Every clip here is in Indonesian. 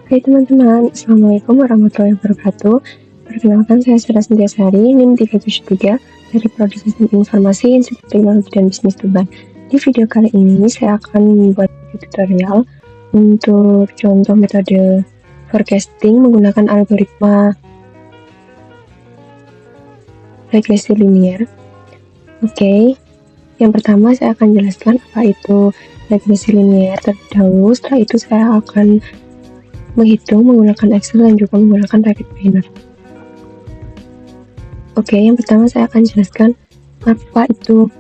Hai teman-teman, Assalamualaikum warahmatullahi wabarakatuh. Perkenalkan, saya Sarah Sintiasari, NIM 373 dari Prodi Sistem Informasi Institut Teknologi dan Bisnis Tuban. Di video kali ini, saya akan membuat tutorial untuk contoh metode forecasting menggunakan algoritma regresi linear. Oke, yang pertama saya akan jelaskan apa itu regresi linear terlebih dahulu. Setelah itu saya akan menghitung menggunakan Excel dan juga menggunakan Rapid Planner. Oke, yang pertama saya akan jelaskan apa itu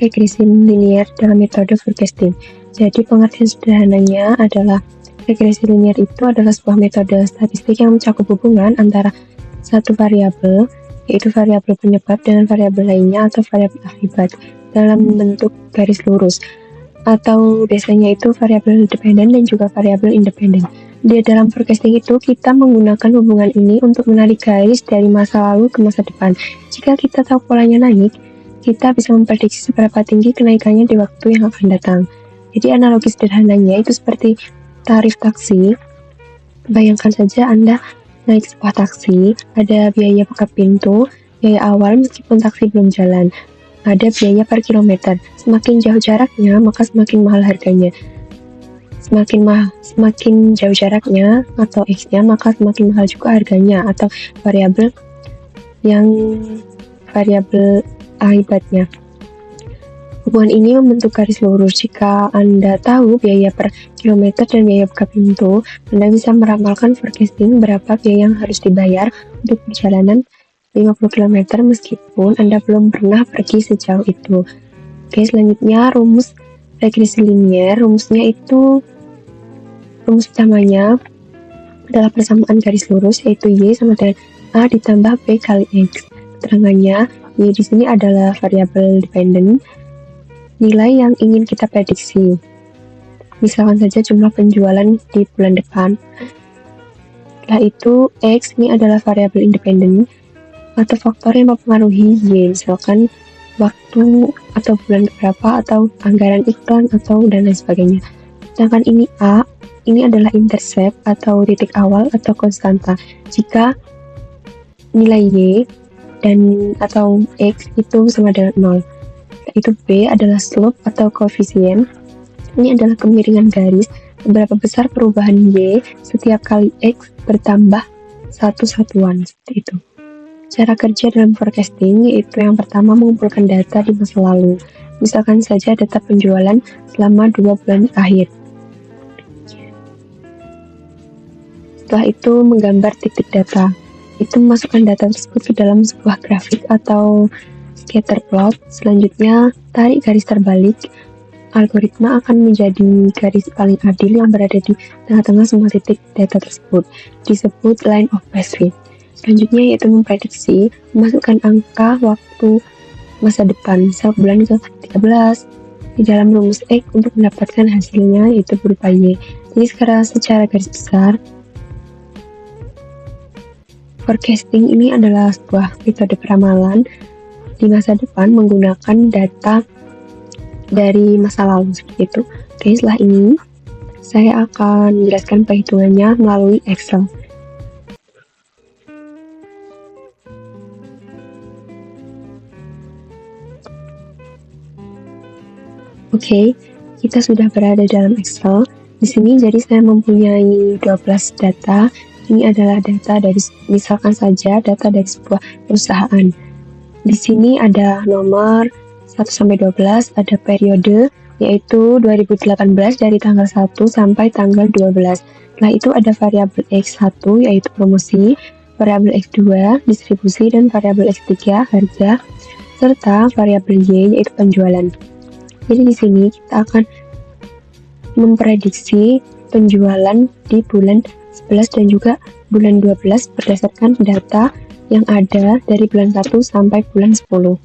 regresi linear dalam metode forecasting. Jadi pengertian sederhananya adalah regresi linear itu adalah sebuah metode statistik yang mencakup hubungan antara satu variabel, yaitu variabel penyebab, dengan variabel lainnya atau variabel akibat dalam bentuk garis lurus, atau biasanya itu variabel dependen dan juga variabel independen. Di dalam forecasting itu kita menggunakan hubungan ini untuk menarik garis dari masa lalu ke masa depan. Jika kita tahu polanya naik, kita bisa memprediksi seberapa tinggi kenaikannya di waktu yang akan datang. Jadi analogi sederhananya itu seperti tarif taksi. Bayangkan saja Anda naik sebuah taksi, ada biaya buka pintu, biaya awal meskipun taksi belum jalan, ada biaya per kilometer. Semakin jauh jaraknya, maka semakin mahal harganya. Semakin jauh jaraknya atau X-nya, maka semakin mahal juga harganya atau variabel akibatnya. Hubungan ini membentuk garis lurus. Jika Anda tahu biaya per kilometer dan biaya buka pintu, Anda bisa meramalkan forecasting berapa biaya yang harus dibayar untuk perjalanan 50 km meskipun Anda belum pernah pergi sejauh itu. Oke, selanjutnya rumus regresi linear. Rumus utamanya adalah persamaan garis lurus, yaitu Y sama dengan A ditambah B kali X. Keterangannya, Y di sini adalah variabel dependen, nilai yang ingin kita prediksi. Misalkan saja jumlah penjualan di bulan depan. Setelah itu, X ini adalah variabel independen atau faktor yang mempengaruhi Y, misalkan waktu atau bulan berapa atau anggaran iklan atau dan lain sebagainya. Sedangkan ini A, ini adalah intercept atau titik awal atau konstanta. Jika nilai Y dan atau X itu sama dengan 0. Itu B adalah slope atau koefisien. Ini adalah kemiringan garis. Seberapa besar perubahan Y setiap kali X bertambah satu satuan, seperti itu. Cara kerja dalam forecasting yaitu yang pertama mengumpulkan data di masa lalu. Misalkan saja data penjualan selama 2 bulan akhir. Setelah itu menggambar titik data. Itu memasukkan data tersebut ke dalam sebuah grafik atau scatter plot. Selanjutnya tarik garis terbalik. Algoritma akan menjadi garis paling adil yang berada di tengah-tengah semua titik data tersebut. Disebut line of best fit. Selanjutnya yaitu memprediksi, memasukkan angka waktu masa depan, misal bulan itu 13 di dalam rumus X untuk mendapatkan hasilnya yaitu berupa Y. Jadi secara garis besar, forecasting ini adalah sebuah metode peramalan di masa depan menggunakan data dari masa lalu, seperti itu. Oke, setelah ini saya akan menjelaskan perhitungannya melalui Excel. Oke, kita sudah berada dalam Excel. Di sini jadi saya mempunyai 12 data. Ini adalah data dari, misalkan saja data dari sebuah perusahaan. Di sini ada nomor 1 sampai 12, ada periode yaitu 2018 dari tanggal 1 sampai tanggal 12. Setelah itu ada variabel X1 yaitu promosi, variabel X2 distribusi, dan variabel X3 harga, serta variabel Y yaitu penjualan. Jadi di sini kita akan memprediksi penjualan di bulan 11 dan juga bulan 12 berdasarkan data yang ada dari bulan 1 sampai bulan 10.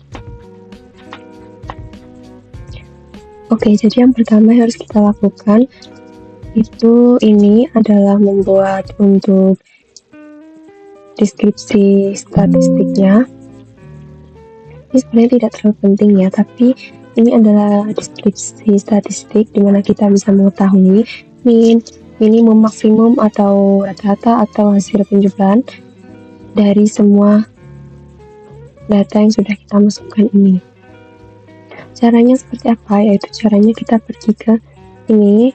Oke, jadi yang pertama yang harus kita lakukan ini adalah membuat untuk deskripsi statistiknya. Ini sebenarnya tidak terlalu penting ya, tapi ini adalah deskripsi statistik di mana kita bisa mengetahui mean, minimum, maksimum, atau rata-rata, atau hasil penjumlahan dari semua data yang sudah kita masukkan ini. Caranya seperti apa? Yaitu caranya kita pergi ke ini,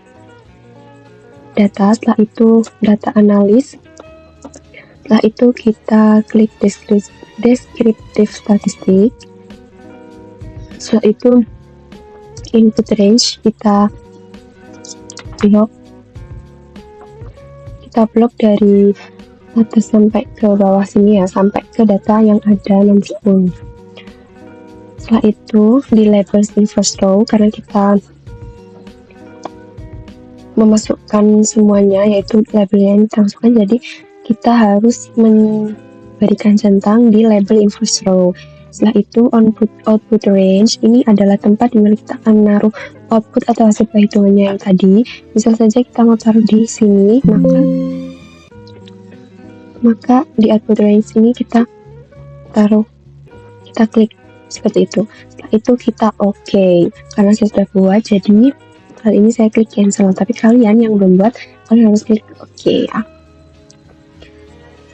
data, setelah itu data analis, setelah itu kita klik descriptive statistik, setelah itu input range, kita blok dari atas sampai ke bawah sini ya, sampai ke data yang ada nomor 10. Setelah itu di labels in first row, karena kita memasukkan semuanya, yaitu labelnya yang kita masukkan, jadi kita harus memberikan centang di label in first row. Setelah itu output range, ini adalah tempat di mana kita akan menaruh output atau hasil perhitungannya yang tadi. Misal saja kita mau taruh di sini, maka di output range ini kita klik seperti itu. Setelah itu kita OK. Karena saya sudah buat, jadi kali ini saya klik cancel. Tapi kalian yang belum buat, kalian harus klik OK ya.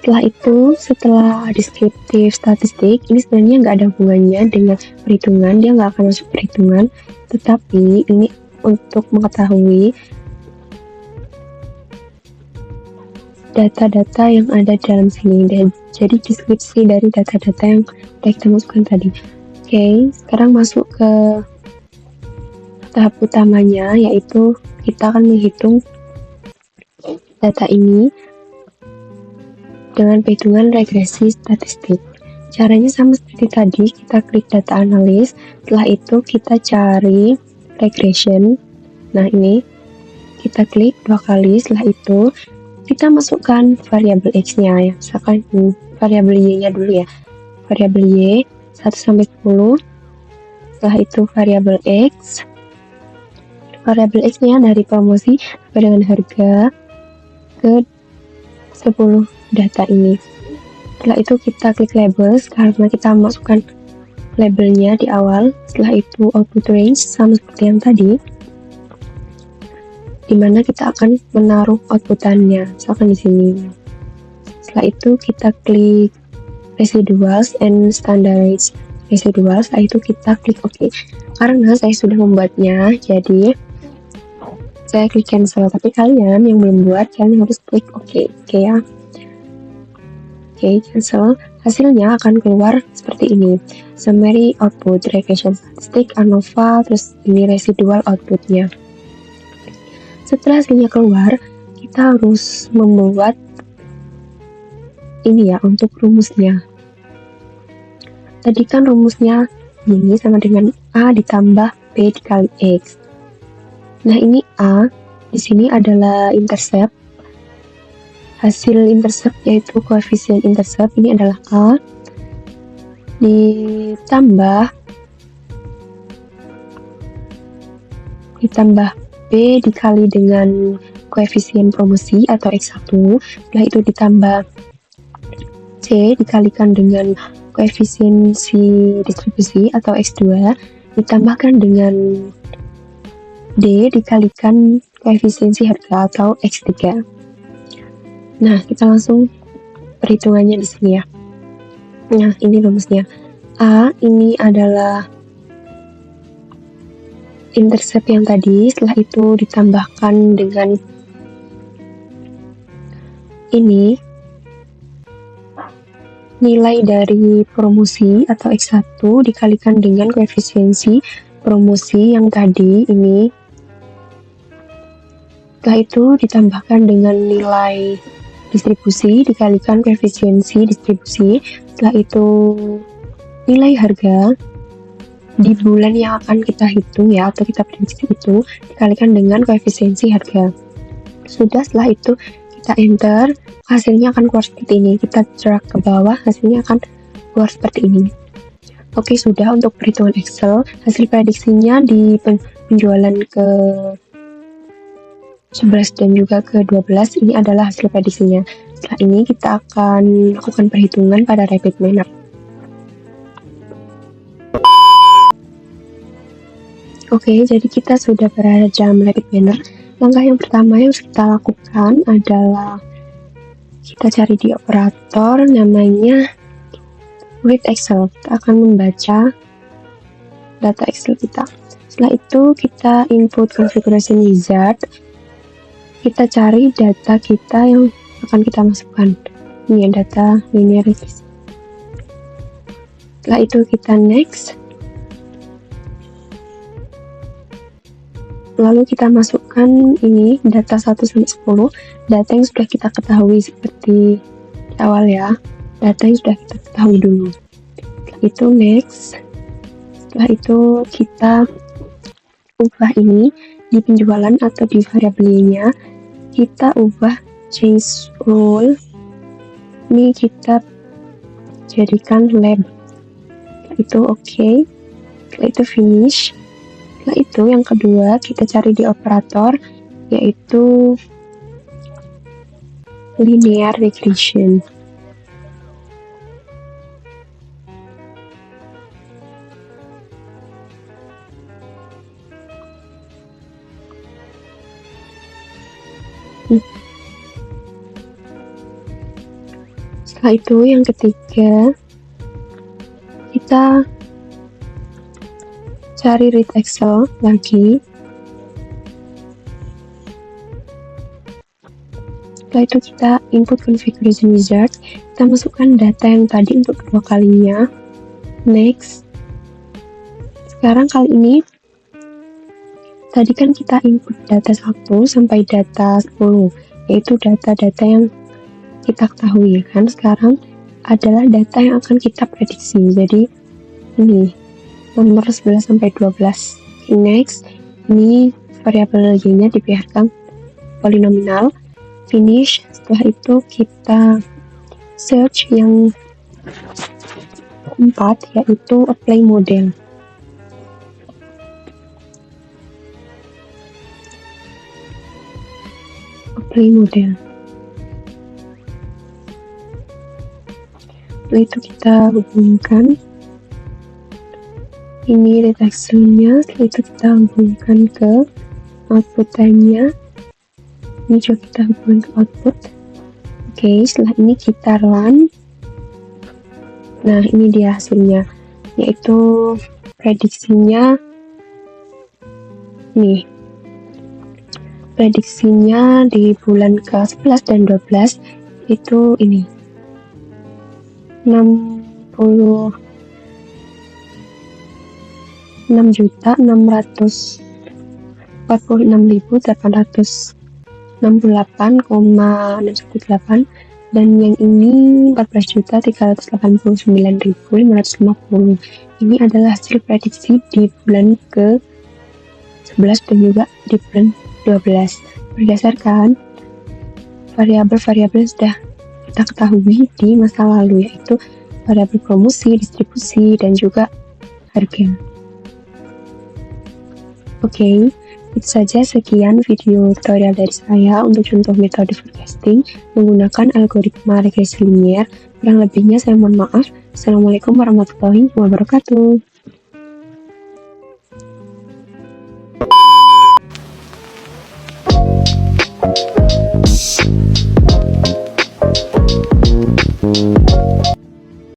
Setelah itu, setelah deskriptif statistik, ini sebenarnya nggak ada hubungannya dengan perhitungan, dia nggak akan masuk perhitungan, tetapi ini untuk mengetahui data-data yang ada dalam sini, jadi deskripsi dari data-data yang kita masukkan tadi. Oke, sekarang masuk ke tahap utamanya, yaitu kita akan menghitung data ini dengan perhitungan regresi statistik. Caranya sama seperti tadi, kita klik data analis, setelah itu kita cari regression. Nah ini, kita klik 2 kali, setelah itu kita masukkan variabel X-nya ya, misalkan variabel Y-nya dulu ya, variabel Y 1-10, setelah itu variabel X, variabel X-nya dari promosi sampai dengan harga ke 10 data ini. Setelah itu kita klik labels, karena kita masukkan labelnya di awal. Setelah itu output range sama seperti yang tadi, dimana kita akan menaruh outputannya, misalkan di sini. Setelah itu kita klik residuals and standardized residuals. Setelah itu kita klik OK. Karena saya sudah membuatnya, jadi saya klik cancel. Tapi kalian yang belum buat, kalian harus klik OK ya. Oke, cancel. Hasilnya akan keluar seperti ini. Summary output, regression statistik, ANOVA, terus ini residual outputnya. Setelah hasilnya keluar, kita harus membuat ini ya untuk rumusnya. Tadi kan rumusnya ini sama dengan A ditambah B dikali X. Nah ini A, di sini adalah intercept. Hasil intercept yaitu koefisien intercept, ini adalah A ditambah B dikali dengan koefisien promosi atau X1, setelah itu ditambah C dikalikan dengan koefisiensi distribusi atau X2, ditambahkan dengan D dikalikan koefisiensi harga atau X3. Nah, kita langsung perhitungannya di sini ya. Nah, ini rumusnya. A ini adalah intercept yang tadi, setelah itu ditambahkan dengan ini nilai dari promosi atau X1 dikalikan dengan koefisiensi promosi yang tadi ini. Setelah itu ditambahkan dengan nilai distribusi dikalikan koefisiensi distribusi. Setelah itu nilai harga di bulan yang akan kita hitung ya, atau kita prediksi itu dikalikan dengan koefisiensi harga. Sudah, setelah itu kita enter, hasilnya akan keluar seperti ini. Kita drag ke bawah, hasilnya akan keluar seperti ini. Oke, sudah untuk perhitungan Excel. Hasil prediksinya di penjualan ke 11 dan juga ke 12 ini adalah hasil prediksinya. Setelah ini kita akan lakukan perhitungan pada rapid manner. Oke, jadi kita sudah berada dalam rapid manner. Langkah yang pertama yang harus kita lakukan adalah kita cari di operator namanya read Excel. Kita akan membaca data Excel kita. Setelah itu kita input configuration wizard. Kita cari data kita yang akan kita masukkan. Ini data linear regresi. Setelah itu kita next. Lalu kita masukkan ini data 1 sampai 10, data yang sudah kita ketahui seperti di awal ya. Data yang sudah kita ketahui dulu. Setelah itu next. Setelah itu kita ubah ini di penjualan atau di variabelnya. Kita ubah change rule. Ini kita jadikan lab. Setelah itu oke. Setelah itu finish. Setelah itu yang kedua kita cari di operator yaitu linear regression. Setelah itu yang ketiga kita cari read Excel lagi. Setelah itu kita input configuration wizard. Kita masukkan data yang tadi untuk kedua kalinya. Next. Sekarang kali ini tadi kan kita input data 1 sampai data 10, yaitu data-data yang kita ketahui kan. Sekarang adalah data yang akan kita prediksi. Jadi ini nomor 11 sampai 12. Next, ini variabel y-nya dibiarkan polinominal. Finish. Setelah itu kita search yang keempat yaitu apply model. Apply model. Setelah itu kita hubungkan ini read Excel-nya. Setelah itu kita hubungkan ke output time-nya. Ini juga kita hubungkan ke output. Oke, setelah ini kita run. Nah, ini dia hasilnya, yaitu prediksinya nih. Prediksinya di bulan ke-11 dan 12 itu ini 66.868,618 dan yang ini 14.389.550. Ini adalah hasil prediksi di bulan ke-11 dan juga di bulan 12 berdasarkan variabel-variabel sudah kita ketahui di masa lalu, yaitu variabel promosi, distribusi, dan juga harga. Oke, itu saja sekian video tutorial dari saya untuk contoh metode forecasting menggunakan algoritma regresi linier. Kurang lebihnya saya mohon maaf. Assalamualaikum warahmatullahi wabarakatuh.